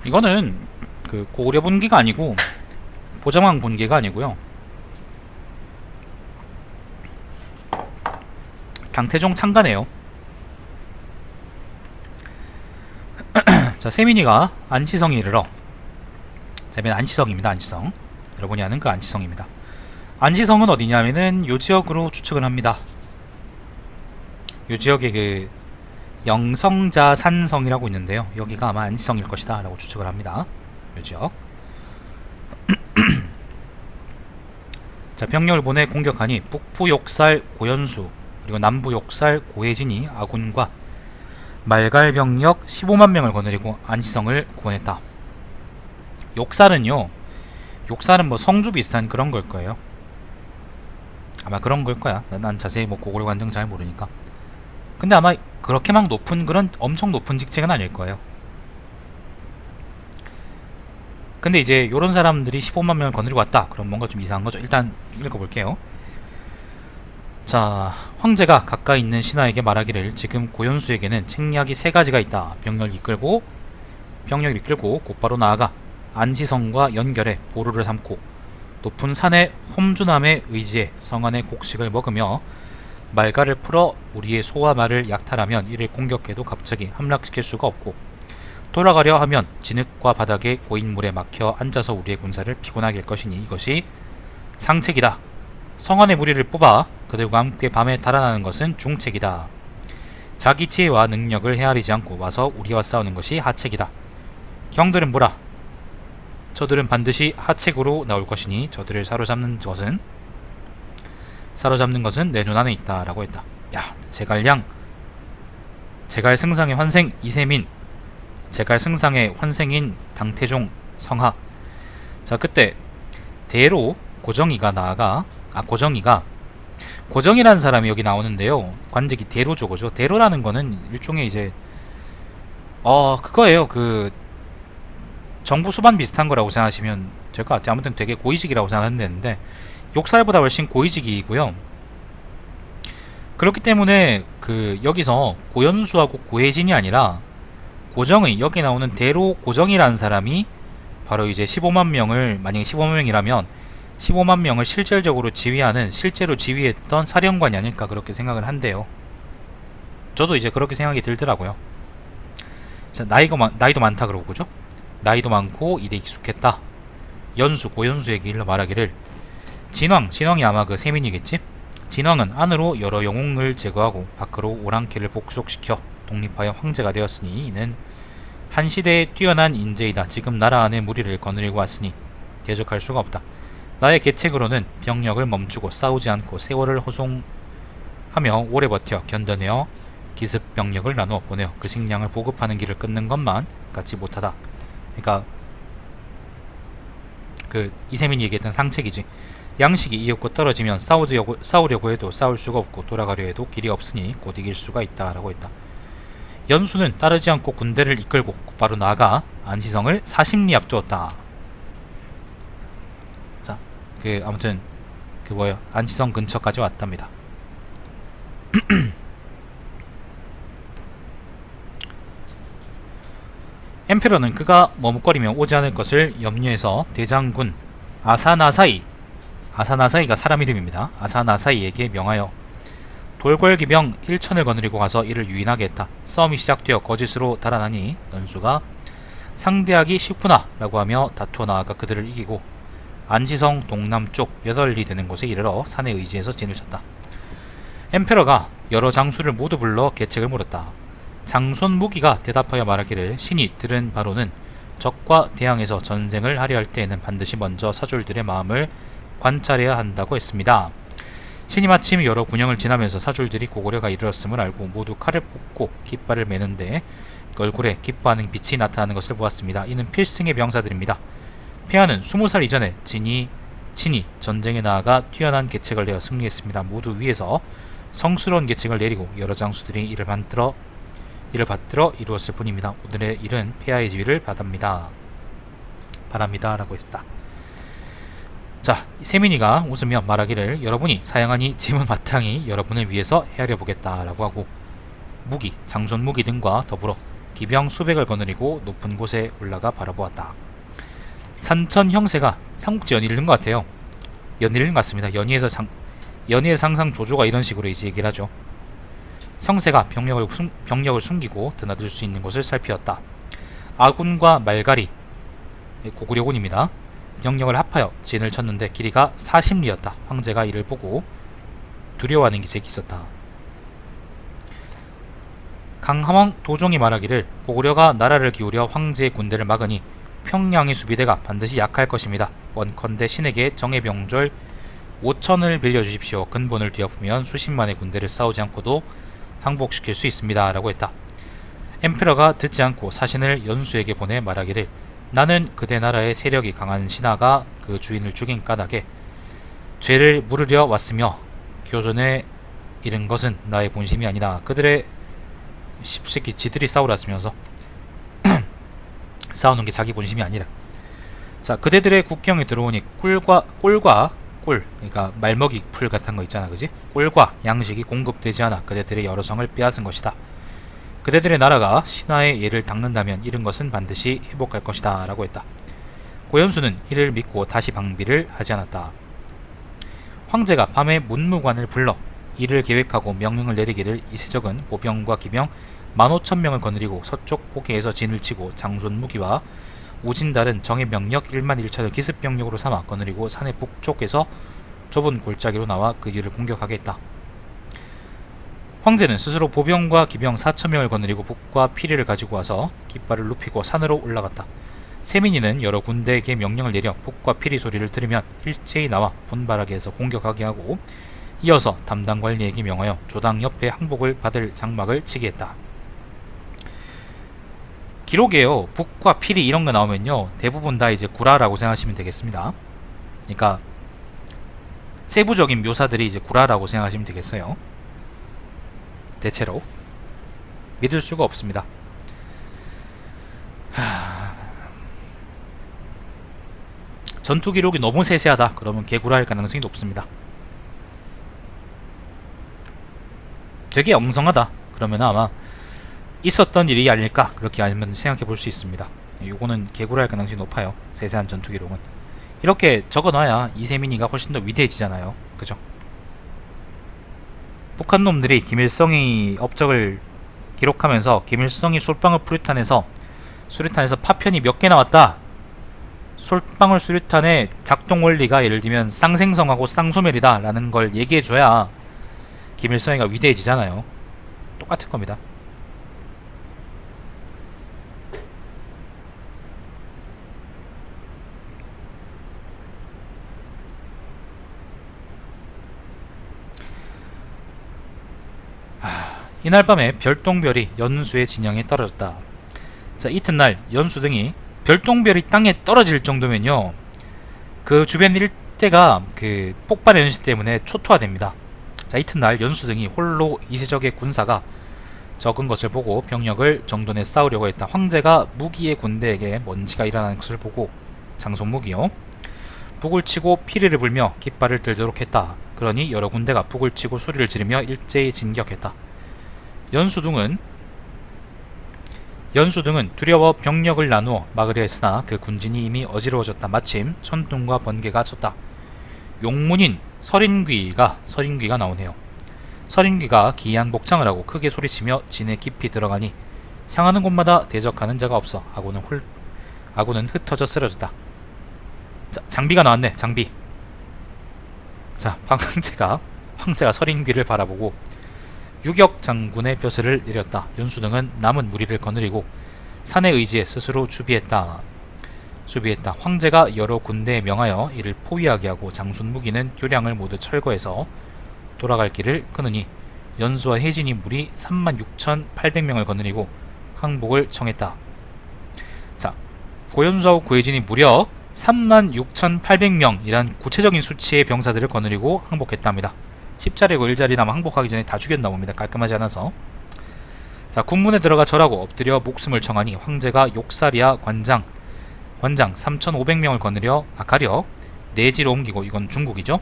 이거는 그 고구려 분기가 아니고 보정왕 분기가 아니고요. 당태종 창간이에요. 자, 세민이가 안시성에 이르러, 자, 맨 안시성입니다. 안시성. 여러분이 아는 그 안시성입니다. 안시성은 어디냐면은 요 지역으로 추측을 합니다. 요 지역에 그 영성자산성이라고 있는데요. 여기가 아마 안시성일 것이다 라고 추측을 합니다. 요 지역. 자, 병력을 보내 공격하니 북부 욕살 고연수 그리고 남부 욕살 고혜진이 아군과 말갈 병력 15만 명을 거느리고 안시성을 구원했다. 욕살은요, 욕살은 뭐 성주 비슷한 그런 걸 거예요. 아마 그런 걸 거야. 난 자세히 뭐 고구려 관정 잘 모르니까. 근데 아마 그렇게 막 높은 그런 엄청 높은 직책은 아닐 거예요. 근데 이제 요런 사람들이 15만 명을 거느리고 왔다. 그럼 뭔가 좀 이상한 거죠. 일단 읽어볼게요. 자, 황제가 가까이 있는 신하에게 말하기를 지금 고연수에게는 책략이 3가지가 있다. 병력을 이끌고 곧바로 나아가 안시성과 연결해 보루를 삼고 높은 산의 홈주남의 의지에 성안의 곡식을 먹으며 말가를 풀어 우리의 소와 말을 약탈하면 이를 공격해도 갑자기 함락시킬 수가 없고 돌아가려 하면 진흙과 바닥에 고인 물에 막혀 앉아서 우리의 군사를 피곤하게 할 것이니 이것이 상책이다. 성안의 무리를 뽑아 그들과 함께 밤에 달아나는 것은 중책이다. 자기 지혜와 능력을 헤아리지 않고 와서 우리와 싸우는 것이 하책이다. 경들은 뭐라? 저들은 반드시 하책으로 나올 것이니 저들을 사로잡는 것은 내 눈안에 있다 라고 했다. 야, 제갈량, 제갈승상의 환생 이세민, 제갈승상의 환생인 당태종 성하. 자, 그때 대로 고정이가 나아가 고정이라는 사람이 여기 나오는데요. 관직이 대로죠, 그죠? 대로라는 거는 일종의 이제 그거예요. 그 정부 수반 비슷한 거라고 생각하시면 될 것 같아요. 아무튼 되게 고위직이라고 생각하는데 욕살보다 훨씬 고위직이고요. 그렇기 때문에 그 여기서 고연수하고 고혜진이 아니라 고정의, 여기 나오는 대로 고정이라는 사람이 바로 이제 15만 명을, 만약에 15만 명이라면 15만 명을 실질적으로 실제로 지휘했던 사령관이 아닐까 그렇게 생각을 한대요. 저도 이제 그렇게 생각이 들더라고요. 자, 나이도 많다 그러고, 그죠? 나이도 많고 일에 익숙했다. 고연수에게 일러 말하기를 진왕이 아마 그 세민이겠지? 진왕은 안으로 여러 영웅을 제거하고 밖으로 오랑캐를 복속시켜 독립하여 황제가 되었으니 이는 한 시대에 뛰어난 인재이다. 지금 나라 안에 무리를 거느리고 왔으니 대적할 수가 없다. 나의 계책으로는 병력을 멈추고 싸우지 않고 세월을 호송하며 오래 버텨 견뎌내어 기습 병력을 나누어 보내어 그 식량을 보급하는 길을 끊는 것만 갖지 못하다. 그러니까 그 이세민이 얘기했던 상책이지. 양식이 이윽고 떨어지면 싸우려고 해도 싸울 수가 없고 돌아가려 해도 길이 없으니 곧 이길 수가 있다 라고 했다. 연수는 따르지 않고 군대를 이끌고 곧바로 나아가 안시성을 40리 앞두었다. 자, 아무튼 안시성 근처까지 왔답니다. 엠페러는 그가 머뭇거리며 오지 않을 것을 염려해서 대장군 아사나사이가 사람 이름입니다. 아사나사이에게 명하여 돌궐기병 1천을 거느리고 가서 이를 유인하게 했다. 싸움이 시작되어 거짓으로 달아나니 연수가 상대하기 쉽구나 라고 하며 다투어 나아가 그들을 이기고 안시성 동남쪽 8리 되는 곳에 이르러 산의 의지에서 진을 쳤다. 엠페러가 여러 장수를 모두 불러 계책을 물었다. 장손 무기가 대답하여 말하기를 신이 들은 바로는 적과 대항해서 전쟁을 하려 할 때에는 반드시 먼저 사졸들의 마음을 관찰해야 한다고 했습니다. 신이 마침 여러 군영을 지나면서 사졸들이 고구려가 이르렀음을 알고 모두 칼을 뽑고 깃발을 매는데 얼굴에 기뻐하는 빛이 나타나는 것을 보았습니다. 이는 필승의 병사들입니다. 폐하는 20살 이전에 친히 전쟁에 나아가 뛰어난 계책을 내어 승리했습니다. 모두 위에서 성스러운 계책을 내리고 여러 장수들이 이를 받들어 이루었을 뿐입니다. 오늘의 일은 폐하의 지위를 바랍니다 라고 했다. 자, 세민이가 웃으며 말하기를 여러분이 사양하니 짐은 마땅히 여러분을 위해서 헤아려 보겠다 라고 하고 장손 무기 등과 더불어 기병 수백을 거느리고 높은 곳에 올라가 바라보았다. 산천 형세가 삼국지 연일 읽는 것 같아요. 연일 읽는 것 같습니다. 연희에서 항상 조조가 이런 식으로 이제 얘기를 하죠. 형세가 병력을 숨기고 드나들 수 있는 곳을 살피었다. 아군과 말갈이 고구려군입니다. 병력을 합하여 진을 쳤는데 길이가 40리였다. 황제가 이를 보고 두려워하는 기색이 있었다. 강함왕 도종이 말하기를 고구려가 나라를 기울여 황제의 군대를 막으니 평양의 수비대가 반드시 약할 것입니다. 원컨대 신에게 정예병졸 5천을 빌려주십시오. 근본을 뒤엎으면 수십만의 군대를 싸우지 않고도 항복시킬 수 있습니다. 라고 했다. 엠페러가 듣지 않고 사신을 연수에게 보내 말하기를 나는 그대 나라의 세력이 강한 신하가 그 주인을 죽인 까닭에 죄를 물으려 왔으며 교전에 이른 것은 나의 본심이 아니다. 그들의 십새끼 지들이 싸우라 쓰면서 싸우는 게 자기 본심이 아니라. 자, 그대들의 국경에 들어오니 꿀과 꿀, 그러니까 말먹이 풀 같은 거 있잖아, 그지? 꿀과 양식이 공급되지 않아 그대들의 여러 성을 빼앗은 것이다. 그대들의 나라가 신하의 예를 닦는다면 이른 것은 반드시 회복할 것이다. 라고 했다. 고연수는 이를 믿고 다시 방비를 하지 않았다. 황제가 밤에 문무관을 불러 이를 계획하고 명령을 내리기를 이세적은 보병과 기병 15,000명을 거느리고 서쪽 고개에서 진을 치고 장손 무기와 우진달은 정예 병력 1만 1천을 기습병력으로 삼아 거느리고 산의 북쪽에서 좁은 골짜기로 나와 그 뒤를 공격하겠다. 황제는 스스로 보병과 기병 4,000명을 거느리고 북과 피리를 가지고 와서 깃발을 눕히고 산으로 올라갔다. 세민이는 여러 군대에게 명령을 내려 북과 피리 소리를 들으면 일제히 나와 분발하게 해서 공격하게 하고 이어서 담당 관리에게 명하여 조당 옆에 항복을 받을 장막을 치게 했다. 기록에요, 북과 피리 이런 거 나오면요 대부분 다 이제 구라라고 생각하시면 되겠습니다. 그러니까 세부적인 묘사들이 이제 구라라고 생각하시면 되겠어요. 대체로 믿을 수가 없습니다. 전투 기록이 너무 세세하다 그러면 개구라일 가능성이 높습니다. 되게 엉성하다 그러면 아마 있었던 일이 아닐까 그렇게 알면 생각해 볼 수 있습니다. 요거는 개구라일 가능성이 높아요. 세세한 전투 기록은 이렇게 적어놔야 이세민이가 훨씬 더 위대해지잖아요. 그죠? 북한 놈들이 김일성의 업적을 기록하면서 김일성이 솔방울 수류탄에서 파편이 몇 개 나왔다. 솔방울 수류탄의 작동 원리가 예를 들면 쌍생성하고 쌍소멸이다 라는 걸 얘기해줘야 김일성이가 위대해지잖아요. 똑같을 겁니다. 이날 밤에 별똥별이 연수의 진영에 떨어졌다. 자, 이튿날 연수 등이 별똥별이 땅에 떨어질 정도면요 그 주변 일대가 그 폭발의 연시 때문에 초토화됩니다. 자, 이튿날 연수 등이 홀로 이세적의 군사가 적은 것을 보고 병력을 정돈해 싸우려고 했다. 황제가 무기의 군대에게 먼지가 일어나는 것을 보고 장손 무기요 북을 치고 피리를 불며 깃발을 들도록 했다. 그러니 여러 군대가 북을 치고 소리를 지르며 일제히 진격했다. 연수등은 두려워 병력을 나누어 막으려 했으나 그 군진이 이미 어지러워졌다. 마침 천둥과 번개가 쳤다. 용문인 서린귀가 나오네요. 서린귀가 기이한 복창을 하고 크게 소리치며 진에 깊이 들어가니 향하는 곳마다 대적하는 자가 없어 아군은 흩어져 쓰러졌다. 자, 장비가 나왔네. 장비. 자, 황제가 서린귀를 바라보고 유격 장군의 벼슬을 내렸다. 연수등은 남은 무리를 거느리고 산의 의지에 스스로 주비했다. 황제가 여러 군대에 명하여 이를 포위하게 하고 장순 무기는 교량을 모두 철거해서 돌아갈 길을 끊으니 연수와 혜진이 무리 36,800명을 거느리고 항복을 청했다. 자, 고연수하고 고혜진이 무려 36,800명이란 구체적인 수치의 병사들을 거느리고 항복했답니다. 10자리고 1자리나마 항복하기 전에 다 죽였나 봅니다. 깔끔하지 않아서. 자, 군문에 들어가 절하고 엎드려 목숨을 청하니 황제가 욕사리아 관장 3,500명을 가려 내지로 옮기고, 이건 중국이죠.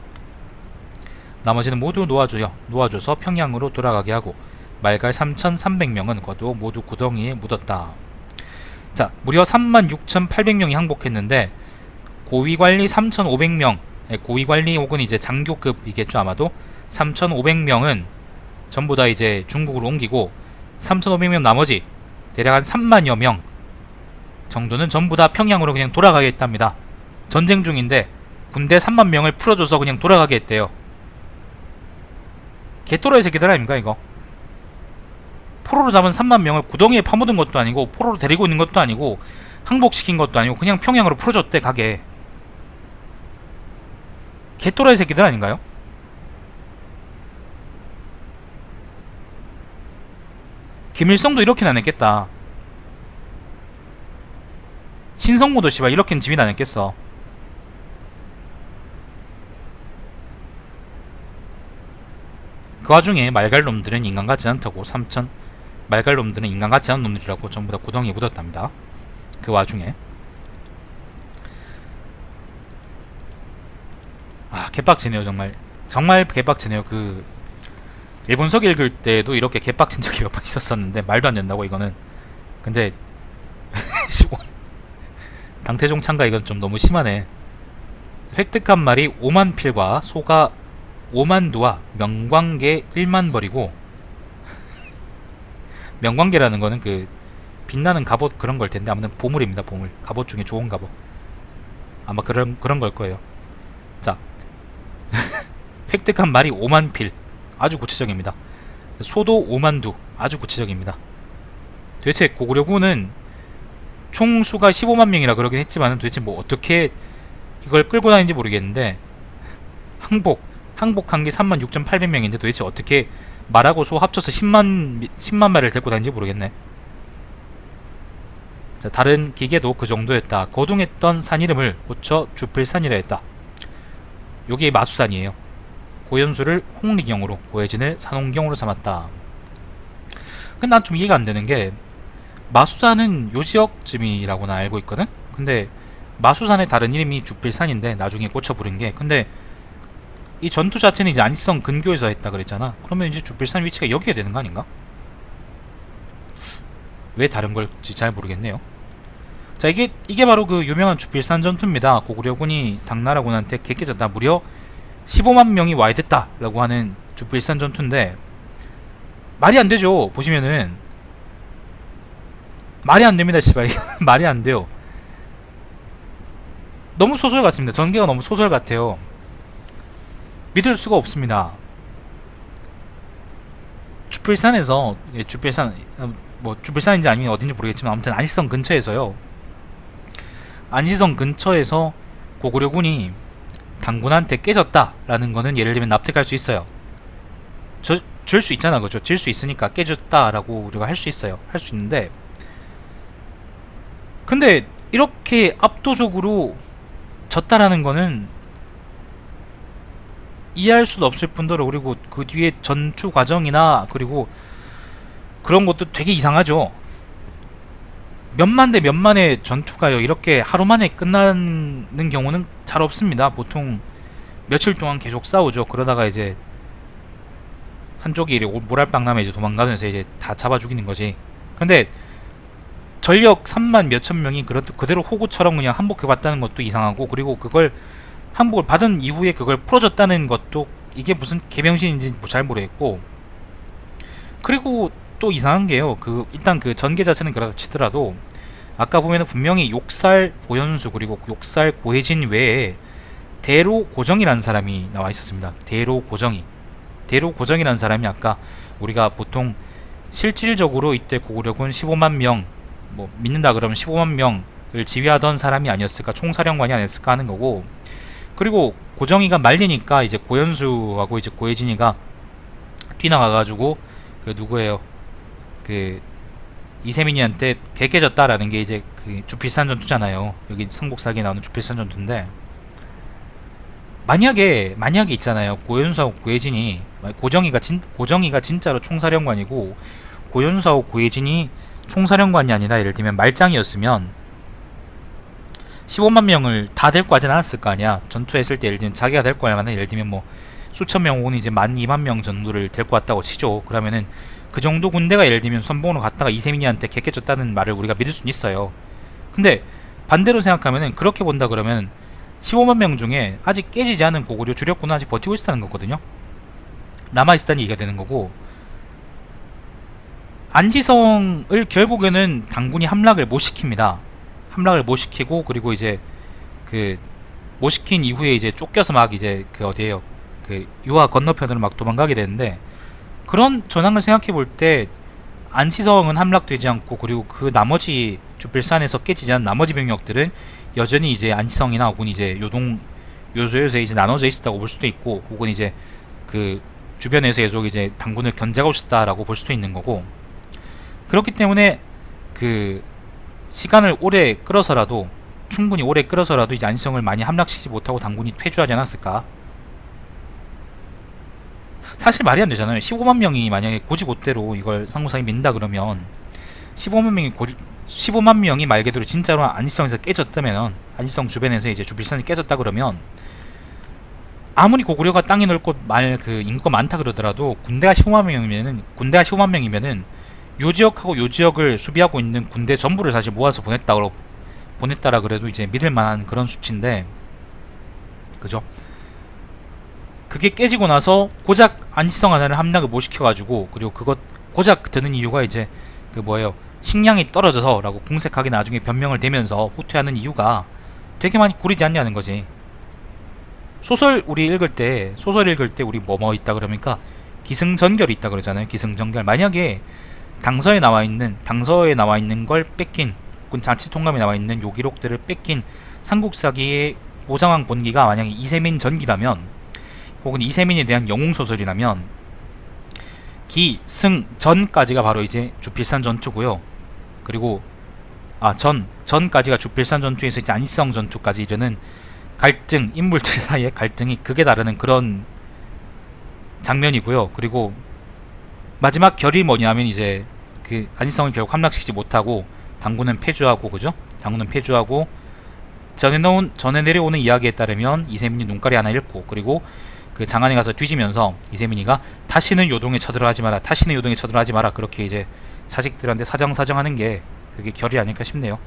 나머지는 모두 놓아줘서 평양으로 돌아가게 하고 말갈 3,300명은 모두 구덩이에 묻었다. 자, 무려 36,800명이 항복했는데 고위관리 3,500명, 고위관리 혹은 이제 장교급이겠죠 아마도. 3,500명은 전부 다 이제 중국으로 옮기고 3,500명 나머지 대략 한 3만여 명 정도는 전부 다 평양으로 그냥 돌아가겠답니다. 전쟁 중인데 군대 3만 명을 풀어줘서 그냥 돌아가게 했대요. 개또라이 새끼들 아닙니까 이거? 포로로 잡은 3만 명을 구덩이에 파묻은 것도 아니고 포로로 데리고 있는 것도 아니고 항복시킨 것도 아니고 그냥 평양으로 풀어줬대 가게. 개또라이 새끼들 아닌가요? 김일성도 이렇게는 안 했겠다. 신성모도 씨발 이렇게는 지민 안 했겠어. 그 와중에 말갈놈들은 인간 같지 않다고 말갈놈들은 인간 같지 않은 놈들이라고 전부 다 구덩이에 묻었답니다. 그 와중에 개빡치네요. 정말 개빡치네요. 그 일본서 읽을 때도 이렇게 개빡친 적이 몇 번 있었었는데 말도 안 된다고 이거는. 근데 당태종 참가 이건 좀 너무 심하네. 획득한 말이 5만 필과 소가 5만 두와 명광개 1만 벌이고 명광개라는 거는 그 빛나는 갑옷 그런 걸 텐데 아무튼 보물입니다. 보물. 갑옷 중에 좋은 갑옷. 아마 그런 걸 거예요. 자. 획득한 말이 5만 필. 아주 구체적입니다. 소도 5만 두. 아주 구체적입니다. 도대체 고구려군은 총 수가 15만 명이라 그러긴 했지만 도대체 뭐 어떻게 이걸 끌고 다니는지 모르겠는데 항복한 게 36,800명인데 도대체 어떻게 말하고 소 합쳐서 10만 마리를 데리고 다니는지 모르겠네. 자, 다른 기계도 그 정도였다. 거둥했던 산 이름을 고쳐 주필산이라 했다. 요게 마수산이에요. 고연수를 홍리경으로, 고해진을 산홍경으로 삼았다. 근데 난 좀 이해가 안 되는 게 마수산은 요 지역쯤이라고나 알고 있거든? 근데 마수산의 다른 이름이 주필산인데 나중에 고쳐 부른 게, 근데 이 전투 자체는 이제 안시성 근교에서 했다 그랬잖아. 그러면 이제 주필산 위치가 여기에 되는 거 아닌가? 왜 다른 걸지 잘 모르겠네요. 자, 이게 바로 그 유명한 주필산 전투입니다. 고구려군이 당나라군한테 개깨졌다. 무려 15만 명이 와야 됐다 라고 하는 주필산 전투인데 말이 안 되죠. 보시면은 말이 안 됩니다. 씨발. 말이 안 돼요. 너무 소설 같습니다. 전개가 너무 소설 같아요. 믿을 수가 없습니다. 주필산에서, 주필산인지 아니면 어딘지 모르겠지만 아무튼 안시성 근처에서요. 안시성 근처에서 고구려군이 당군한테 깨졌다라는 거는 예를 들면 납득할 수 있어요. 질 수 있잖아, 그죠? 질 수 있으니까 깨졌다라고 우리가 할 수 있어요. 할 수 있는데, 근데 이렇게 압도적으로 졌다라는 거는 이해할 수도 없을 뿐더러, 그리고 그 뒤에 전투 과정이나 그리고 그런 것도 되게 이상하죠. 몇만 대 몇만의 전투가요 이렇게 하루 만에 끝나는 경우는 잘 없습니다. 보통 며칠 동안 계속 싸우죠. 그러다가 이제 한쪽이 모랄빵 나면 이제 도망가면서 이제 다 잡아 죽이는 거지. 근데 전력 3만 몇천 명이 그대로 호구처럼 그냥 항복해봤다는 것도 이상하고, 그리고 그걸 항복을 받은 이후에 그걸 풀어줬다는 것도 이게 무슨 개병신인지 잘 모르겠고, 그리고 또 이상한 게요. 일단 그 전개 자체는 그렇다 치더라도 아까 보면은 분명히 욕살 고연수 그리고 욕살 고해진 외에 대로 고정이라는 사람이 나와 있었습니다. 대로 고정이라는 사람이 아까 우리가 보통 실질적으로 이때 고구려군 15만 명 믿는다 그러면 15만 명을 지휘하던 사람이 아니었을까, 총사령관이 아니었을까 하는 거고, 그리고 고정이가 말리니까 이제 고연수하고 이제 고해진이가 뛰나가가지고 그 누구예요? 그 이세민이한테 개 깨졌다라는 게 이제 그 주필산 전투잖아요. 여기 삼국사기에 나오는 주필산 전투인데, 만약에 있잖아요. 고연수하고 고해진이 고정이가 진짜로 총사령관이고 고연수하고 고해진이 총사령관이 아니라 예를 들면 말장이었으면 15만 명을 다 데리고 가진 않았을 거 아니야. 전투했을 때 예를 들면 자기가 데리고 가면 예를 들면 뭐 수천 명 혹은 이제 12,000명 정도를 데리고 왔다고 치죠. 그러면은 그 정도 군대가 예를 들면 선봉으로 갔다가 이세민이한테 개깨졌다는 말을 우리가 믿을 수는 있어요. 근데 반대로 생각하면은 그렇게 본다 그러면 15만 명 중에 아직 깨지지 않은 고구려 주력군은 아직 버티고 있다는 거거든요. 남아있다는 얘기가 되는 거고, 안지성을 결국에는 당군이 함락을 못 시킵니다. 함락을 못 시키고, 그리고 이제 그 못 시킨 이후에 이제 쫓겨서 막 이제 그 어디에요, 그 유화 건너편으로 막 도망가게 되는데, 그런 전황을 생각해 볼 때 안시성은 함락되지 않고, 그리고 그 나머지 주필산에서 깨지지 않은 나머지 병력들은 여전히 이제 안시성이나 혹은 이제 요소에서 이제 나눠져 있었다고 볼 수도 있고, 혹은 이제 그 주변에서 계속 이제 당군을 견제하고 있었다라고 볼 수도 있는 거고, 그렇기 때문에 그 시간을 오래 끌어서라도, 충분히 오래 끌어서라도 이제 안시성을 많이 함락시키지 못하고 당군이 퇴주하지 않았을까. 사실 말이 안 되잖아요. 15만 명이 만약에 고지고대로 이걸 상무상이 민다 그러면 15만 명이 말 그대로 진짜로 안시성에서 깨졌다면, 안시성 주변에서 이제 주필산이 깨졌다 그러면, 아무리 고구려가 땅이 넓고 그 인구가 많다 그러더라도 군대가 15만 명이면은 요 지역하고 요 지역을 수비하고 있는 군대 전부를 사실 모아서 보냈다라 그래도 이제 믿을 만한 그런 수치인데, 그죠? 그게 깨지고 나서 고작 안시성 하나를 함락을 못 시켜가지고, 그리고 그것 고작 드는 이유가 이제 그 뭐예요, 식량이 떨어져서 라고 궁색하게 나중에 변명을 대면서 후퇴하는 이유가 되게 많이 구리지 않냐는 거지. 소설 읽을 때 우리 뭐뭐 있다 그러니까 기승전결이 있다 그러잖아요. 기승전결. 만약에 당서에 나와 있는 걸 뺏긴, 혹은 자치통감에 나와 있는 요 기록들을 뺏긴 삼국사기의 보장왕 본기가 만약에 이세민 전기라면, 혹은 이세민에 대한 영웅소설이라면, 기, 승, 전까지가 바로 이제 주필산 전투고요. 그리고 전까지가 주필산 전투에서 이제 안시성 전투까지 이르는 갈등, 인물들 사이의 갈등이 극에 다르는 그런 장면이고요. 그리고 마지막 결이 뭐냐면 이제 그 안시성을 결국 함락시키지 못하고 당군은 패주하고, 그죠? 당군은 패주하고, 전에 내려오는 이야기에 따르면 이세민이 눈깔이 하나 잃고, 그리고 그 장안에 가서 뒤지면서 이세민이가 다시는 요동에 쳐들어가지 마라 그렇게 이제 자식들한테 사정하는 게 그게 결이 아닐까 싶네요.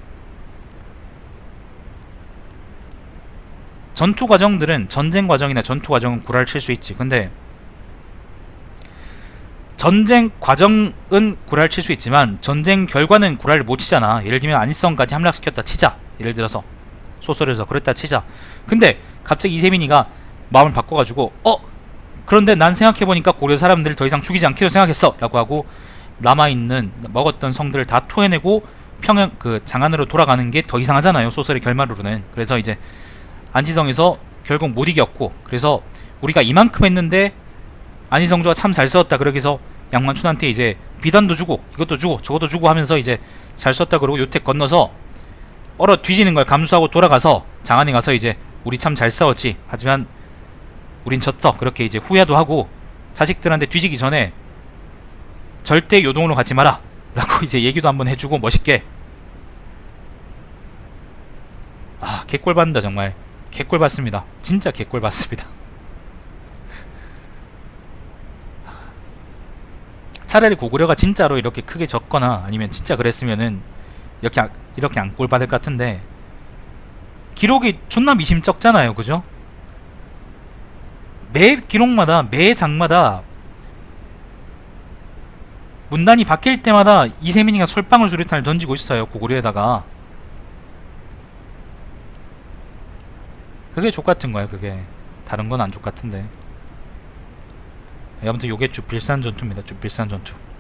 전투 과정들은, 전쟁 과정이나 전투 과정은 구라를 칠 수 있지. 근데 전쟁 과정은 구라를 칠 수 있지만 전쟁 결과는 구라를 못 치잖아. 예를 들면 안시성까지 함락시켰다 치자. 예를 들어서 소설에서 그랬다 치자. 근데 갑자기 이세민이가 마음을 바꿔가지고 그런데 난 생각해보니까 고려 사람들을 더 이상 죽이지 않기로 생각했어 라고 하고, 남아있는 먹었던 성들을 다 토해내고 그 장안으로 돌아가는 게 더 이상하잖아요, 소설의 결말으로는. 그래서 이제 안시성에서 결국 못 이겼고, 그래서 우리가 이만큼 했는데 안시성조가 참 잘 썼다, 그러기 해서 양만춘한테 이제 비단도 주고 이것도 주고 저것도 주고 하면서 이제 잘 썼다 그러고 요택 건너서 얼어 뒤지는 걸 감수하고 돌아가서 장안에 가서 이제 우리 참 잘 싸웠지, 하지만 우린 졌어, 그렇게 이제 후회도 하고, 자식들한테 뒤지기 전에 절대 요동으로 가지 마라 라고 이제 얘기도 한번 해주고 멋있게. 개꿀 받는다. 정말 개꿀 받습니다. 진짜 개꿀 받습니다. 차라리 고구려가 진짜로 이렇게 크게 졌거나 아니면 진짜 그랬으면은 이렇게 안 꼴 받을 것 같은데, 기록이 존나 미심쩍잖아요, 그죠? 매 기록마다, 매 장마다 문단이 바뀔 때마다 이세민이가 솔방울 수류탄을 던지고 있어요, 고구려에다가. 그게 족같은 거야, 그게. 다른 건 안 족같은데. 아무튼 요게 주필산 전투입니다. 주필산 전투.